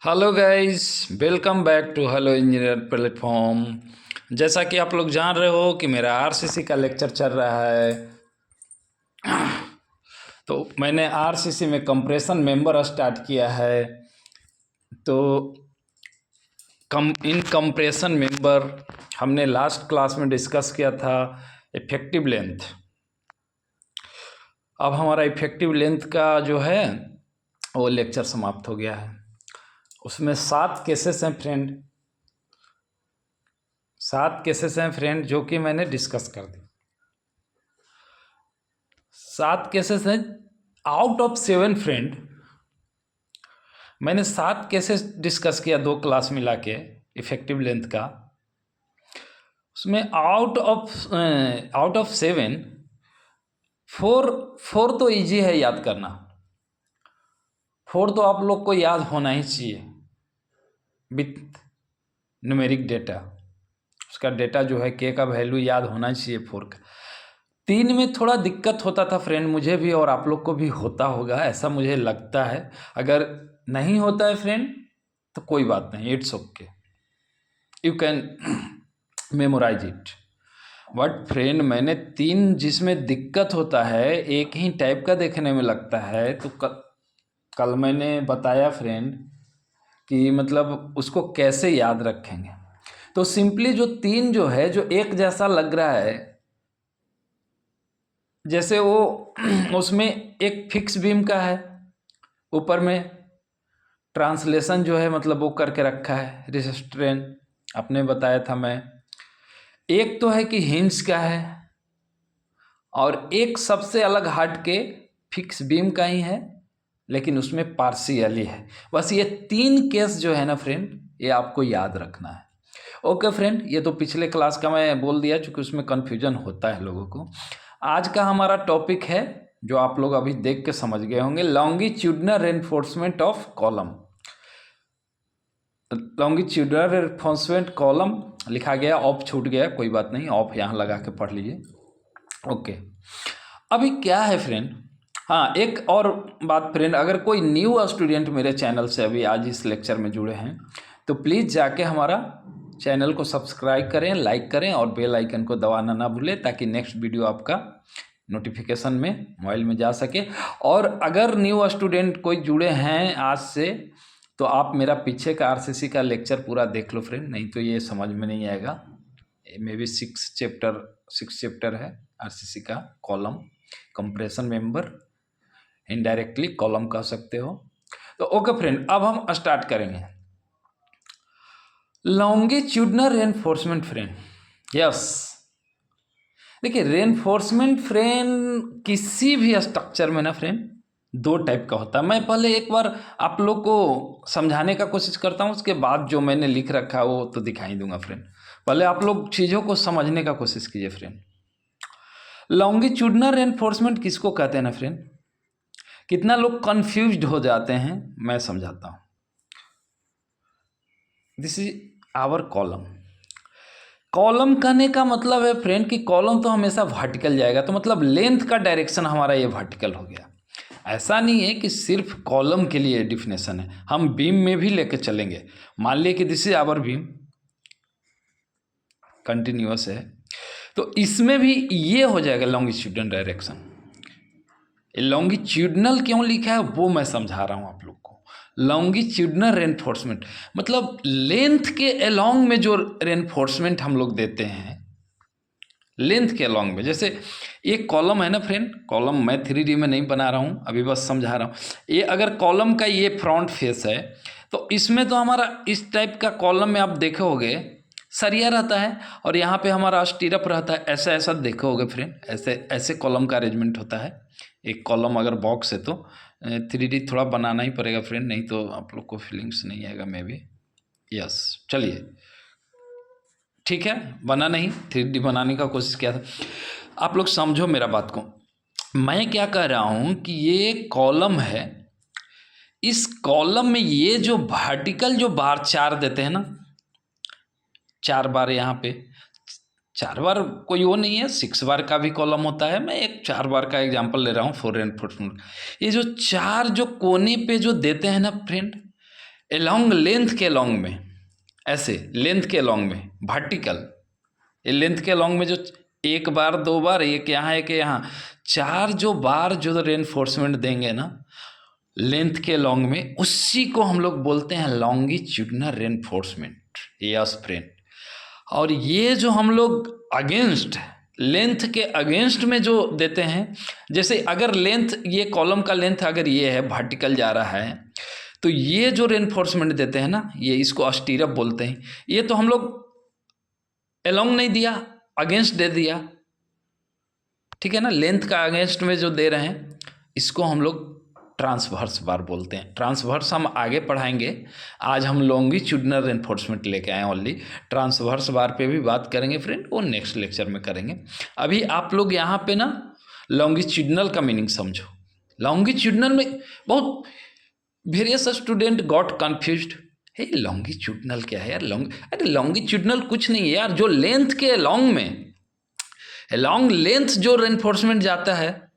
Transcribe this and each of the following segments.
Hello guys, welcome back to hello engineer platform. जैसा कि आप लोग जान रहे हो कि मेरा आरसीसी का लेक्चर चल रहा है। तो मैंने आरसीसी में कंप्रेशन मेंबर स्टार्ट किया है। तो इन कंप्रेशन मेंबर हमने लास्ट क्लास में डिस्कस किया था इफेक्टिव लेंथ। अब हमारा इफेक्टिव लेंथ का जो है वो लेक्चर समाप्त हो गया है। उसमें 7 केसेस हैं फ्रेंड, 7 केसेस हैं फ्रेंड जो कि मैंने डिस्कस कर दी। 7 केसेस हैं आउट ऑफ 7 फ्रेंड। मैंने 7 केसेस डिस्कस किया 2 क्लास मिला के इफेक्टिव लेंथ का। उसमें आउट ऑफ 7 फोर तो इजी है याद करना। 4 तो आप लोग को याद होना ही चाहिए विथ न्यूमेरिक डेटा। उसका डेटा जो है के का वैल्यू याद होना चाहिए 4 का। 3 में थोड़ा दिक्कत होता था फ्रेंड, मुझे भी और आप लोग को भी होता होगा ऐसा मुझे लगता है। अगर नहीं होता है फ्रेंड तो कोई बात नहीं, it's okay, you can memorise it. But friend मैंने 3 जिसमें दिक्कत होता है, एक ही टाइप का देखने में लगता है, तो कल मैंने बताया फ्रेंड कि मतलब उसको कैसे याद रखेंगे। तो सिंपली जो 3 जो है जो एक जैसा लग रहा है, जैसे वो उसमें एक फिक्स बीम का है, ऊपर में ट्रांसलेशन जो है मतलब वो करके रखा है रेजिस्टेंस, आपने बताया था मैं। एक तो है कि हिंज का है और एक सबसे अलग हट के फिक्स बीम का ही है, लेकिन उसमें पार्शियली है। बस ये 3 केस जो है ना फ्रेंड, ये आपको याद रखना है। ओके फ्रेंड, ये तो पिछले क्लास का मैं बोल दिया क्योंकि उसमें कन्फ्यूजन होता है लोगों को। आज का हमारा टॉपिक है जो आप लोग अभी देख के समझ गए होंगे, longitudinal reinforcement of column. Longitudinal reinforcement column लिखा गया, ऑफ छूट गया, कोई बात नहीं, ऑफ यहाँ लगा के पढ़ लीजिए। ओके, अभी क्या है फ्रेंड, हाँ एक और बात फ्रेंड, अगर कोई न्यू स्टूडेंट मेरे चैनल से अभी आज इस लेक्चर में जुड़े हैं तो प्लीज़ जाके हमारा चैनल को सब्सक्राइब करें, लाइक करें और बेल आइकन को दबाना ना भूलें ताकि नेक्स्ट वीडियो आपका नोटिफिकेशन में मोबाइल में जा सके। और अगर न्यू स्टूडेंट कोई जुड़े हैं आज से तो आप मेरा पीछे का आरसीसी का लेक्चर पूरा देख लो फ्रेंड, नहीं तो ये समझ में नहीं आएगा। मे बी 6 चैप्टर है आरसीसी का, column, compression member, indirectly column कह सकते हो। तो ओके फ्रेंड, अब हम स्टार्ट करेंगे लॉन्गिट्यूडनल रेनफोर्समेंट फ्रेंड। यस, देखिए रेनफोर्समेंट फ्रेंड किसी भी स्ट्रक्चर में ना फ्रेंड 2 टाइप का होता है। मैं पहले एक बार आप लोग को समझाने का कोशिश करता हूँ, उसके बाद जो मैंने लिख रखा है वो तो दिखाई दूंगा फ्रेंड। पहले आप लोग चीज़ों को समझने का कोशिश कीजिए फ्रेंड। लॉन्गिट्यूडनल रेनफोर्समेंट किसको कहते हैं ना फ्रेंड, कितना लोग कंफ्यूज्ड हो जाते हैं, मैं समझाता हूँ। This is our column. Column कहने का मतलब है फ्रेंड कि कॉलम तो हमेशा वर्टिकल जाएगा, तो मतलब लेंथ का डायरेक्शन हमारा ये वर्टिकल हो गया। ऐसा नहीं है कि सिर्फ कॉलम के लिए डिफिनेशन है, हम बीम में भी लेके चलेंगे। मान लिया कि this is our beam, continuous है, तो इसमें भी ये हो जाएगा लॉन्गिट्यूडनल डायरेक्शन। लॉन्गिट्यूडनल क्यों लिखा है वो मैं समझा रहा हूँ आप लोग को। लॉन्गिट्यूडनल रेनफोर्समेंट मतलब लेंथ के अलोंग में जो रेनफोर्समेंट हम लोग देते हैं, लेंथ के अलोंग में। जैसे एक कॉलम है ना फ्रेंड, कॉलम मैं 3D में नहीं बना रहा हूँ, अभी बस समझा रहा हूँ। ये अगर कॉलम का ये फ्रंट फेस है तो इसमें तो हमारा इस टाइप का कॉलम में आप देखोगे सरिया रहता है और यहाँ पे हमारा स्टीरअप रहता है, ऐसा ऐसा देखोगे फ्रेंड, ऐसे ऐसे कॉलम का अरेंजमेंट होता है। एक कॉलम अगर बॉक्स है तो 3D थोड़ा बनाना ही पड़ेगा फ्रेंड, नहीं तो आप लोग को फीलिंग्स नहीं आएगा मे बी। यस, चलिए ठीक है, बना नहीं, 3D बनाने का कोशिश किया था। आप लोग समझो मेरा बात को, मैं क्या कह रहा हूँ कि ये कॉलम है, इस कॉलम में ये जो वर्टिकल जो बार 4 देते हैं ना, 4 बार यहाँ पे, 4 बार कोई वो नहीं है, 6 बार का भी कॉलम होता है। मैं एक 4 बार का एग्जांपल ले रहा हूँ फॉर रेनफोर्समेंट। ये जो 4 जो कोने पे जो देते हैं ना फ्रेंड, एलोंग लेंथ के एलोंग में, ऐसे लेंथ के एलोंग में वर्टिकल, ये लेंथ के एलोंग में जो एक बार दो बार, एक यहाँ एक यहाँ, चार जो बार जो रेनफोर्समेंट देंगे ना लेंथ के लॉन्ग में, उसी को हम लोग बोलते हैं लॉन्गिट्यूडनल रेनफोर्समेंट, यस फ्रेंड। और ये जो हम लोग अगेंस्ट लेंथ के अगेंस्ट में जो देते हैं, जैसे अगर लेंथ, ये कॉलम का लेंथ अगर ये है वर्टिकल जा रहा है, तो ये जो रेनफोर्समेंट देते हैं ना, ये इसको स्टीरअप बोलते हैं। ये तो हम लोग एलोंग नहीं दिया, अगेंस्ट दे दिया, ठीक है ना। लेंथ का अगेंस्ट में जो दे रहे हैं इसको हम लोग ट्रांसवर्स बार बोलते हैं। ट्रांसवर्स हम आगे पढ़ाएंगे, आज हम लॉन्गिट्यूडनल रेनफोर्समेंट लेके आए ओनली। ट्रांसवर्स बार पे भी बात करेंगे फ्रेंड, वो नेक्स्ट लेक्चर में करेंगे। अभी आप लोग यहाँ पे ना लॉन्गिट्यूडनल का मीनिंग समझो। लॉन्गिट्यूडनल में बहुत वेरियस स्टूडेंट गॉट कन्फ्यूज्ड, हे लॉन्गिट्यूडनल क्या है यार, अरे लॉन्गिट्यूडनल कुछ नहीं है यार, जो लेंथ के लॉन्ग में, लॉन्ग लेंथ जो रेनफोर्समेंट जाता है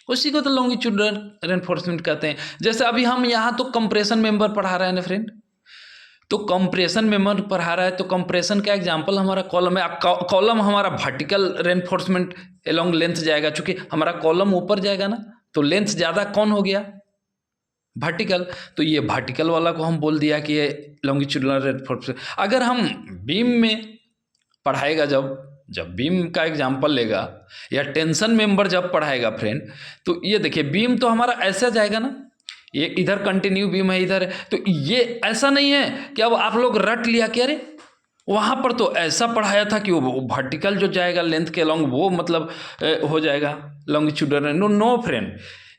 उसी को तो लॉन्गिट्यूडनल रेनफोर्समेंट कहते हैं। जैसे अभी हम यहाँ तो कंप्रेशन मेंबर पढ़ा रहे हैं ना फ्रेंड, तो कंप्रेशन मेंबर पढ़ा रहा है, तो कंप्रेशन का एग्जांपल हमारा कॉलम है। कॉलम हमारा वर्टिकल रेनफोर्समेंट एलोंग लेंथ जाएगा, चूंकि हमारा कॉलम ऊपर जाएगा ना, तो लेंथ ज़्यादा कौन हो गया, वर्टिकल। तो ये वर्टिकल वाला को हम बोल दिया कि ये लॉन्गिट्यूडनल रेनफोर्समेंट। अगर हम बीम में पढ़ाएगा, जब बीम का एग्जांपल लेगा या टेंशन मेंबर जब पढ़ाएगा फ्रेंड, तो ये देखिए बीम तो हमारा ऐसा जाएगा ना, ये इधर कंटिन्यू बीम है इधर है, तो ये ऐसा नहीं है कि अब आप लोग रट लिया कि अरे वहाँ पर तो ऐसा पढ़ाया था कि वो वर्टिकल जो जाएगा लेंथ के लॉन्ग वो मतलब हो जाएगा longitudinal. No friend,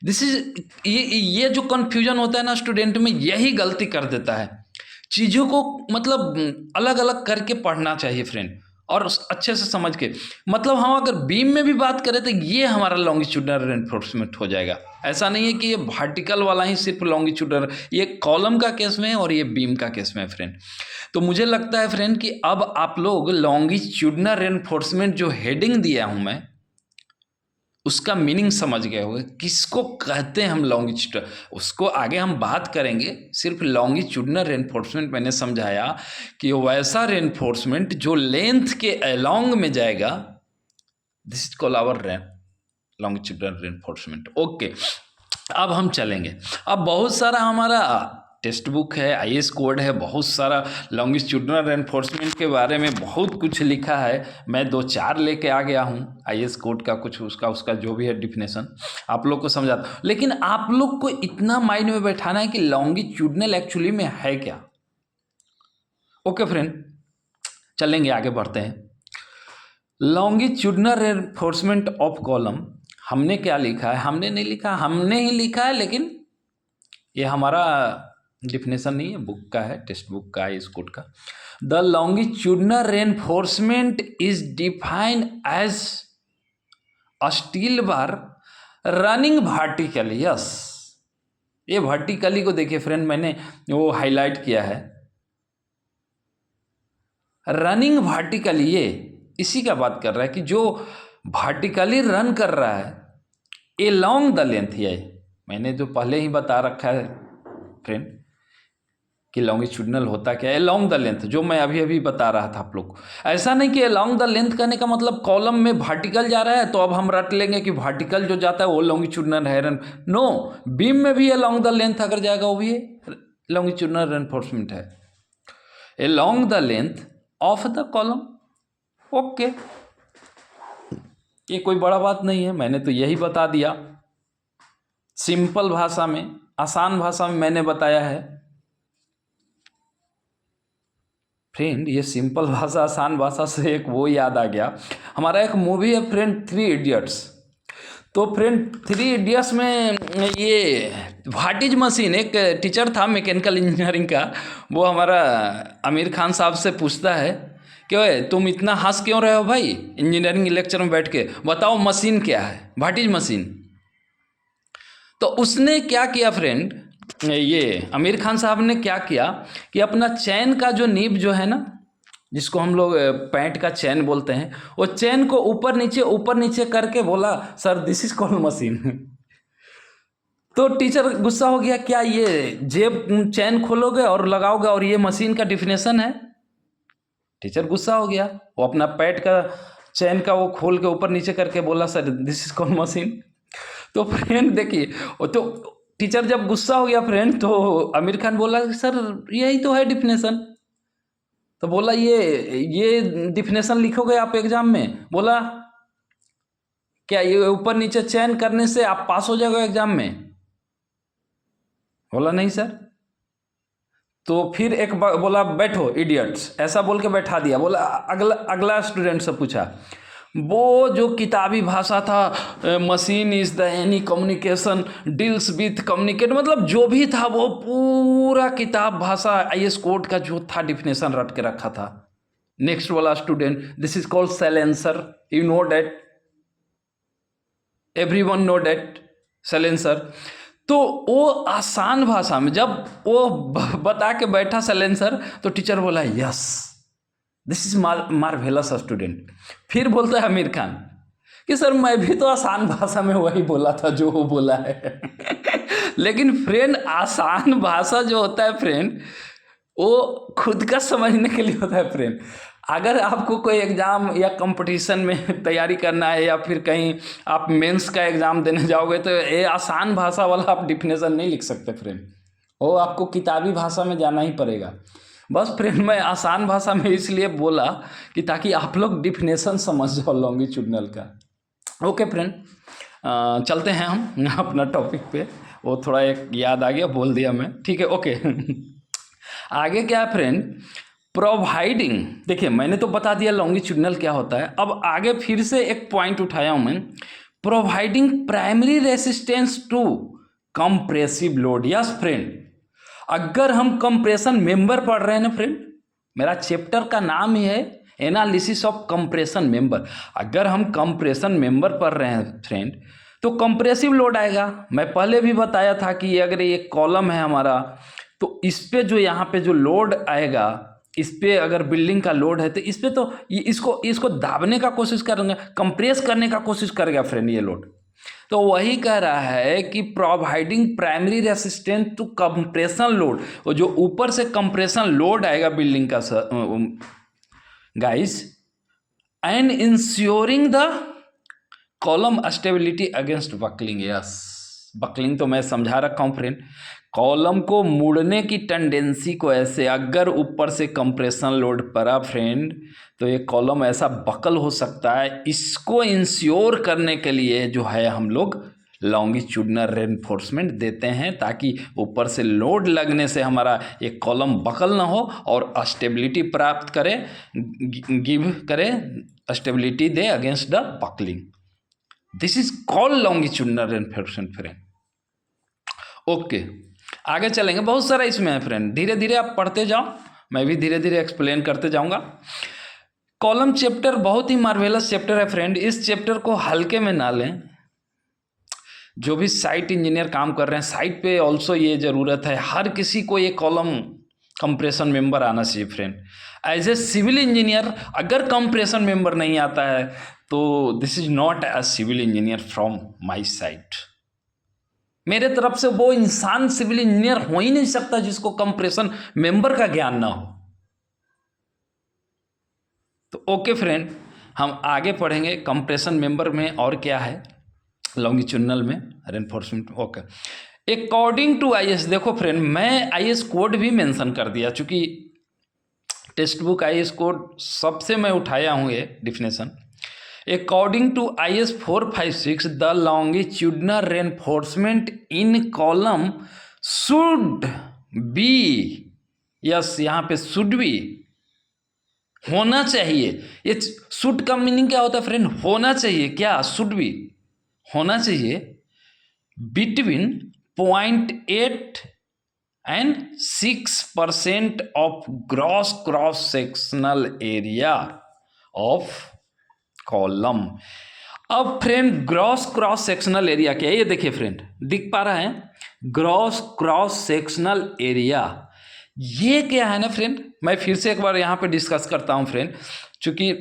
this is ये जो कन्फ्यूजन होता है ना स्टूडेंट में, यही गलती कर देता है। चीज़ों को मतलब अलग अलग करके पढ़ना चाहिए फ्रेंड, और अच्छे से समझ के। मतलब हम अगर बीम में भी बात करें तो ये हमारा लॉन्गिट्यूडनल रेनफोर्समेंट हो जाएगा। ऐसा नहीं है कि ये वर्टिकल वाला ही सिर्फ लॉन्गिट्यूडनल, ये कॉलम का केस में है और ये बीम का केस में है फ्रेंड। तो मुझे लगता है फ्रेंड कि अब आप लोग लॉन्गिट्यूडनल रेनफोर्समेंट जो हेडिंग दिया हूँ मैं, उसका मीनिंग समझ गए होंगे, किसको कहते हैं हम लॉन्गिट्यूडनल, उसको आगे हम बात करेंगे। सिर्फ लॉन्गिट्यूडनल रेनफोर्समेंट मैंने समझाया कि वैसा रेनफोर्समेंट जो लेंथ के अलोंग में जाएगा, this is called our longitudinal reinforcement. Okay, अब हम चलेंगे। अब बहुत सारा हमारा टेक्स्ट बुक है, आईएएस कोड है, बहुत सारा लॉन्गिट्यूडनल रेनफोर्समेंट के बारे में बहुत कुछ लिखा है। मैं 2-4 लेके आ गया हूँ आईएएस कोड का, कुछ उसका जो भी है डिफिनेशन आप लोग को समझाता हूँ। लेकिन आप लोग को इतना माइंड में बैठाना है कि लॉन्गिट्यूडनल एक्चुअली में है क्या। ओके फ्रेंड, चलेंगे आगे बढ़ते हैं। लॉन्गिट्यूडनल रेनफोर्समेंट ऑफ कॉलम, हमने क्या लिखा है, हमने नहीं लिखा, हमने ही लिखा है, लेकिन ये हमारा डिफिनेशन नहीं है, बुक का है, टेक्स्ट बुक का है इस कोड का। The longitudinal reinforcement is defined as a steel bar running vertically. Yes, ये वर्टिकली को देखिए फ्रेंड, मैंने वो हाईलाइट किया है, रनिंग वर्टिकली, ये इसी का बात कर रहा है कि जो वर्टिकली रन कर रहा है एलोंग द लेंथ। ये मैंने जो पहले ही बता रखा है फ्रेंड कि लॉन्गिट्यूडनल होता क्या है, एलोंग द लेंथ, जो मैं अभी अभी बता रहा था आप लोग को। ऐसा नहीं कि एलोंग द लेंथ कहने का मतलब कॉलम में वर्टिकल जा रहा है तो अब हम रट लेंगे कि वर्टिकल जो जाता है वो लॉन्गिट्यूडनल है। नो, बीम में भी एलोंग द लेंथ अगर जाएगा वो भी लॉन्गिट्यूडनल रेनफोर्समेंट है, along the length of the column. Okay, ये कोई बड़ा बात नहीं है, मैंने तो यही बता दिया, सिंपल भाषा में, आसान भाषा में मैंने बताया है फ्रेंड। ये सिंपल भाषा आसान भाषा से एक वो याद आ गया, हमारा एक मूवी है फ्रेंड 3 इडियट्स। तो फ्रेंड 3 इडियट्स में ये व्हाट इज मशीन, एक टीचर था मैकेनिकल इंजीनियरिंग का, वो हमारा आमिर खान साहब से पूछता है कि ओए तुम इतना हंस क्यों रहे हो भाई इंजीनियरिंग लेक्चर में बैठ के, बताओ मशीन क्या है, व्हाट इज मशीन। तो उसने क्या किया फ्रेंड, ये आमिर खान साहब ने क्या किया कि अपना चैन का जो नीब जो है ना, जिसको हम लोग पैंट का चैन बोलते हैं, वो चैन को ऊपर नीचे करके बोला sir this is called machine. तो टीचर गुस्सा हो गया, क्या ये जेब चैन खोलोगे और लगाओगे और ये मशीन का डिफिनेशन है? टीचर गुस्सा हो गया, वो अपना पैड का चैन का वो खोल के ऊपर नीचे करके बोला, sir this is called machine. तो फ्रेंड देखिए, वो तो टीचर जब गुस्सा हो गया फ्रेंड, तो आमिर खान बोला सर यही तो है डिफिनेशन। तो बोला ये डिफिनेशन लिखोगे आप एग्जाम में? बोला क्या ये ऊपर नीचे चैन करने से आप पास हो जाओगे एग्जाम में? बोला नहीं सर। तो फिर एक बोला बैठो इडियट्स, ऐसा बोल के बैठा दिया। बोला अगला स्टूडेंट से पूछा, वो जो किताबी भाषा था, machine is the any communication deals with communicate, मतलब जो भी था वो पूरा किताब भाषा आईएस कोड का जो था डिफिनेशन रट के रखा था। नेक्स्ट वाला student, this is called silencer, you know that, everyone know that silencer. तो वो आसान भाषा में जब वो बता के बैठा साइलेंसर, तो टीचर बोला yes this is marvellous student. फिर बोलता है आमिर खान कि सर मैं भी तो आसान भाषा में वही बोला था जो वो बोला है। लेकिन फ्रेंड आसान भाषा जो होता है फ्रेंड, वो खुद का समझने के लिए होता है फ्रेंड। अगर आपको कोई एग्ज़ाम या कंपटीशन में तैयारी करना है या फिर कहीं आप मेंस का एग्ज़ाम देने जाओगे, तो ये आसान भाषा वाला आप डिफिनेशन नहीं लिख सकते फ्रेंड, वो आपको किताबी भाषा में जाना ही पड़ेगा। बस फ्रेंड मैं आसान भाषा में इसलिए बोला कि ताकि आप लोग डिफिनेशन समझ जाओ लॉन्गिट्यूडनल का। ओके फ्रेंड, चलते हैं हम अपना टॉपिक पे। वो थोड़ा एक याद आ गया, बोल दिया मैं, ठीक है ओके। आगे क्या है फ्रेंड, प्रोवाइडिंग। देखिए मैंने तो बता दिया लॉन्गिट्यूडनल क्या होता है, अब आगे फिर से एक पॉइंट उठाया हूं मैं, providing primary resistance to compressive load. Yes friend, अगर हम कंप्रेशन मेंबर पढ़ रहे हैं ना फ्रेंड, मेरा चैप्टर का नाम ही है एनालिसिस ऑफ कंप्रेशन मेंबर। अगर हम कंप्रेशन मेंबर पढ़ रहे हैं फ्रेंड, तो कंप्रेसिव लोड आएगा। मैं पहले भी बताया था कि अगर ये कॉलम है हमारा, तो इस पे जो यहाँ पे जो लोड आएगा, इस पे अगर बिल्डिंग का लोड है तो इस पे तो इसको दाबने का कोशिश करेंगे, कंप्रेस करने का कोशिश करेगा फ्रेंड ये लोड। तो वही कह रहा है कि providing primary resistance to compression load, वो जो ऊपर से कंप्रेशन लोड आएगा बिल्डिंग का guys, and ensuring the column stability against buckling. Yes, buckling तो मैं समझा रखा हूँ फ्रेंड, कॉलम को मुड़ने की टेंडेंसी को ऐसे, अगर ऊपर से कंप्रेशन लोड पड़ा फ्रेंड, तो ये कॉलम ऐसा बकल हो सकता है। इसको इंश्योर करने के लिए जो है हम लोग लॉन्गिट्यूडनल रेनफोर्समेंट देते हैं, ताकि ऊपर से लोड लगने से हमारा ये कॉलम बकल ना हो और स्टेबिलिटी प्राप्त करे, गिव करे, stability they against the buckling. This is called longitudinal reinforcement friend. Okay, आगे चलेंगे, बहुत सारा इसमें है फ्रेंड, धीरे धीरे आप पढ़ते जाओ, मैं भी धीरे धीरे एक्सप्लेन करते जाऊंगा। कॉलम चैप्टर बहुत ही मार्वेलस चैप्टर है फ्रेंड, इस चैप्टर को हल्के में ना लें। जो भी साइट इंजीनियर काम कर रहे हैं, साइट पे ऑल्सो ये ज़रूरत है, हर किसी को ये कॉलम कंप्रेशन मेंबर आना चाहिए friend. As a civil engineer अगर कंप्रेशन मेंबर नहीं आता है, तो this is not a civil engineer from my side. मेरे तरफ से वो इंसान सिविल इंजीनियर हो ही नहीं सकता जिसको कंप्रेशन मेंबर का ज्ञान ना हो। तो ओके फ्रेंड, हम आगे पढ़ेंगे कंप्रेशन मेंबर में और क्या है लॉन्गिट्यूडनल में reinforcement. Okay, according to IS, देखो फ्रेंड मैं आईएस कोड भी मेंशन कर दिया, चूंकि टेक्स्ट बुक आईएस कोड सबसे मैं उठाया हूँ ये definition. According to IS 456, the longitudinal reinforcement in column should be, yes यहाँ पे should be होना चाहिए। ये should का मीनिंग क्या होता है फ्रेंड? होना चाहिए। क्या should be होना चाहिए between 0.8 and 6% of gross cross sectional area of column. अब friend gross cross sectional area क्या है? ये देखिए फ्रेंड, दिख पा रहा है ग्रॉस क्रॉस सेक्शनल एरिया, ये क्या है ना फ्रेंड, मैं फिर से एक बार यहाँ पे डिस्कस करता हूँ फ्रेंड, क्योंकि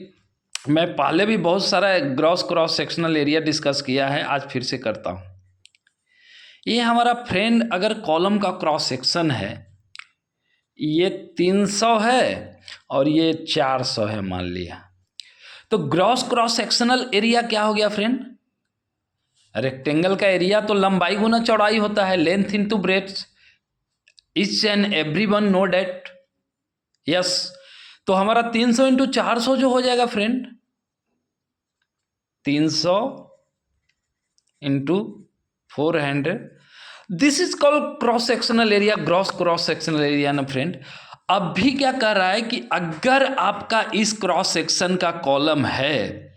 मैं पहले भी बहुत सारा gross cross sectional area discuss किया है, आज फिर से करता हूँ। ये हमारा फ्रेंड अगर कॉलम का क्रॉस सेक्शन है, ये 300 है और ये 400 है मान लिया, तो ग्रॉस क्रॉस सेक्शनल एरिया क्या हो गया फ्रेंड? रेक्टेंगल का एरिया तो लंबाई गुना चौड़ाई होता है, length into breadth. Each and every one no date. Yes, तो हमारा 300 इंटू 400 जो हो जाएगा friend, 300 into 400, this is called cross sectional area, gross cross sectional area ना फ्रेंड। अब भी क्या कर रहा है कि अगर आपका इस क्रॉस सेक्शन का कॉलम है,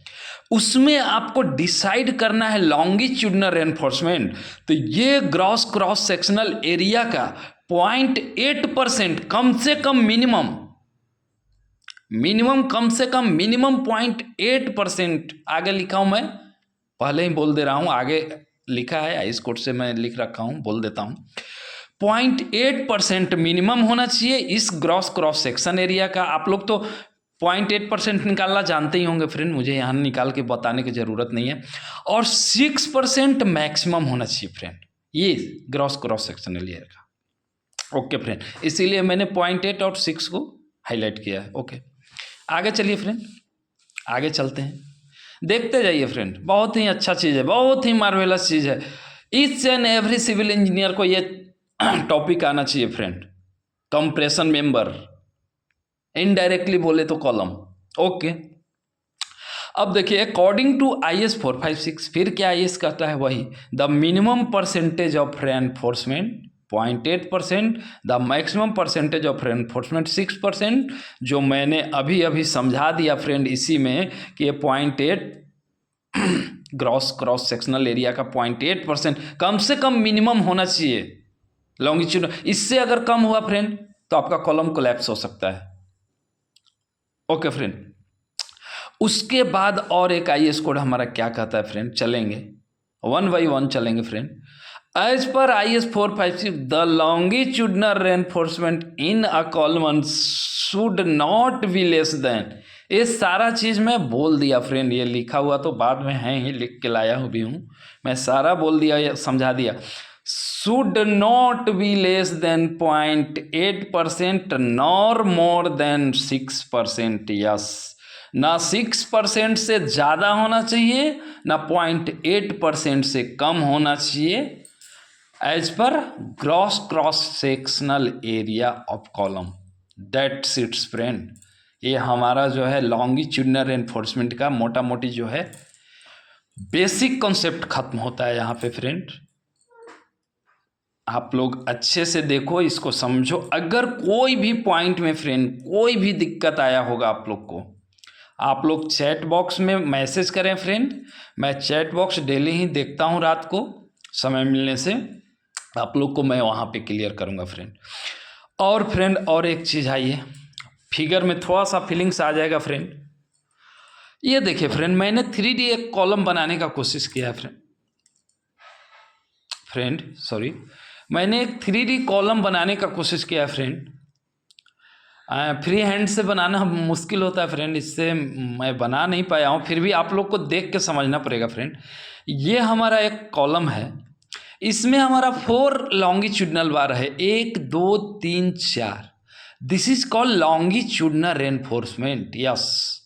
उसमें आपको डिसाइड करना है लॉन्गिट्यूडनल रेनफोर्समेंट, तो ये ग्रॉस क्रॉस सेक्शनल एरिया का 0.8% कम से कम कम से कम मिनिमम 0.8%, आगे लिखा हूं मैं, पहले ही बोल दे रहा हूं, आगे लिखा है इस कोड से मैं लिख रखा हूं, बोल देता हूं, 0.8% मिनिमम होना चाहिए इस ग्रॉस क्रॉस सेक्शन एरिया का। आप लोग तो 0.8% निकालना जानते ही होंगे फ्रेंड, मुझे यहाँ निकाल के बताने की ज़रूरत नहीं है। और 6% मैक्सिमम होना चाहिए फ्रेंड ये ग्रॉस क्रॉस सेक्शन एरिया का। ओके फ्रेंड, इसीलिए मैंने 0.8 और 6 को हाईलाइट किया है। ओके, आगे चलिए फ्रेंड, आगे चलते हैं, देखते जाइए फ्रेंड, बहुत ही अच्छा चीज़ है, बहुत ही मार्वेलस चीज़ है। Each and every civil engineer को ये टॉपिक आना चाहिए फ्रेंड, कंप्रेशन मेंबर, इनडायरेक्टली बोले तो कॉलम। ओके, अब देखिए अकॉर्डिंग टू IS 456, फिर क्या IS कहता है वही, the minimum percentage of reinforcement 0.8%, the maximum percentage of reinforcement 6%, जो मैंने अभी अभी समझा दिया फ्रेंड इसी में कि ये 0.8 ग्रॉस क्रॉस सेक्शनल एरिया का 0.8% कम से कम मिनिमम होना चाहिए लॉन्गिट्यूड। इससे अगर कम हुआ फ्रेंड तो आपका कॉलम कोलैप्स हो सकता है। ओके फ्रेंड, उसके बाद और एक IS कोड हमारा क्या कहता है फ्रेंड, चलेंगे वन बाई वन चलेंगे friend. As per IS 456 the longitudinal reinforcement in a column should not be less than, ये सारा चीज़ मैं बोल दिया फ्रेंड, ये लिखा हुआ तो बाद में है ही, लिख के लाया भी हूँ मैं, सारा बोल दिया, समझा दिया। should not be less than 0.8% nor more than 6%। Yes, ना 6% से ज़्यादा होना चाहिए, ना 0.8% से कम होना चाहिए, as per gross cross sectional area of column. That's its friend, ये हमारा जो है लॉन्गिट्यूडनल रेनफोर्समेंट का मोटा मोटी जो है बेसिक कॉन्सेप्ट खत्म होता है यहाँ पे फ्रेंड। आप लोग अच्छे से देखो, इसको समझो, अगर कोई भी पॉइंट में फ्रेंड कोई भी दिक्कत आया होगा आप लोग को, आप लोग चैट बॉक्स में मैसेज करें फ्रेंड, मैं चैट बॉक्स डेली ही देखता हूँ, रात को समय मिलने से आप लोग को मैं वहाँ पे क्लियर करूँगा फ्रेंड। और फ्रेंड और एक चीज़ आइए, फिगर में थोड़ा सा फीलिंग्स आ जाएगा फ्रेंड। ये देखिए फ्रेंड, मैंने 3D एक कॉलम बनाने का कोशिश किया है फ्रेंड, मैंने एक 3D कॉलम बनाने का कोशिश किया है फ्रेंड। फ्री हैंड से बनाना मुश्किल होता है फ्रेंड, इससे मैं बना नहीं पाया हूँ, फिर भी आप लोग को देख के समझना पड़ेगा फ्रेंड। ये हमारा एक कॉलम है, इसमें हमारा 4 लॉन्गिट्यूडनल बार है, 1 2 3 4, this is called longitudinal reinforcement. Yes,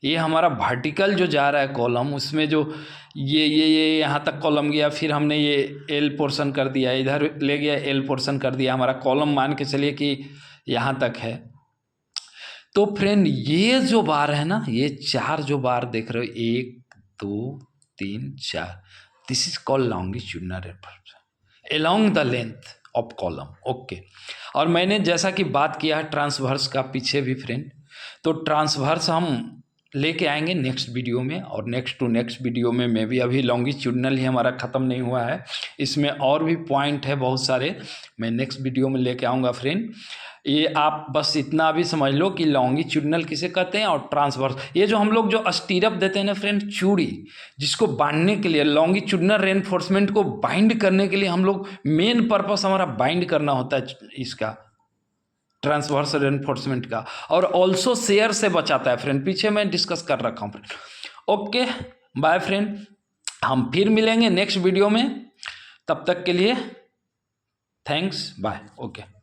ये हमारा वर्टिकल जो जा रहा है कॉलम, उसमें जो ये यहाँ तक कॉलम गया, फिर हमने ये एल पोर्शन कर दिया, इधर ले गया एल पोर्शन कर दिया, हमारा कॉलम मान के चलिए कि यहाँ तक है। तो फ्रेंड ये जो बार है ना, ये 4 जो बार देख रहे हो, 1 2 3 4, this is called longitudinal reinforcement along the length of column. Okay, और मैंने जैसा कि बात किया है ट्रांसवर्स का पीछे भी फ्रेंड, तो ट्रांसवर्स हम लेके आएंगे नेक्स्ट वीडियो में, और नेक्स्ट टू नेक्स्ट वीडियो में मैं भी, अभी लॉन्गिट्यूडनल ही हमारा ख़त्म नहीं हुआ है, इसमें और भी पॉइंट है बहुत सारे, मैं नेक्स्ट वीडियो में लेके आऊँगा फ्रेंड। ये आप बस इतना भी समझ लो कि लॉन्गिट्यूडनल किसे कहते हैं और ट्रांसवर्स, ये जो हम लोग जो स्टीरअप देते हैं ना फ्रेंड, चूड़ी, जिसको बांधने के लिए, लॉन्गिट्यूडनल रेनफोर्समेंट को बाइंड करने के लिए हम लोग, मेन पर्पस हमारा बाइंड करना होता है इसका, ट्रांसवर्स रेनफोर्समेंट का, और ऑल्सो शेयर से बचाता है फ्रेंड, पीछे मैं डिस्कस कर रखा हूँ फ्रेंड। ओके बाय फ्रेंड, हम फिर मिलेंगे नेक्स्ट वीडियो में। तब तक के लिए थैंक्स, बाय, ओके।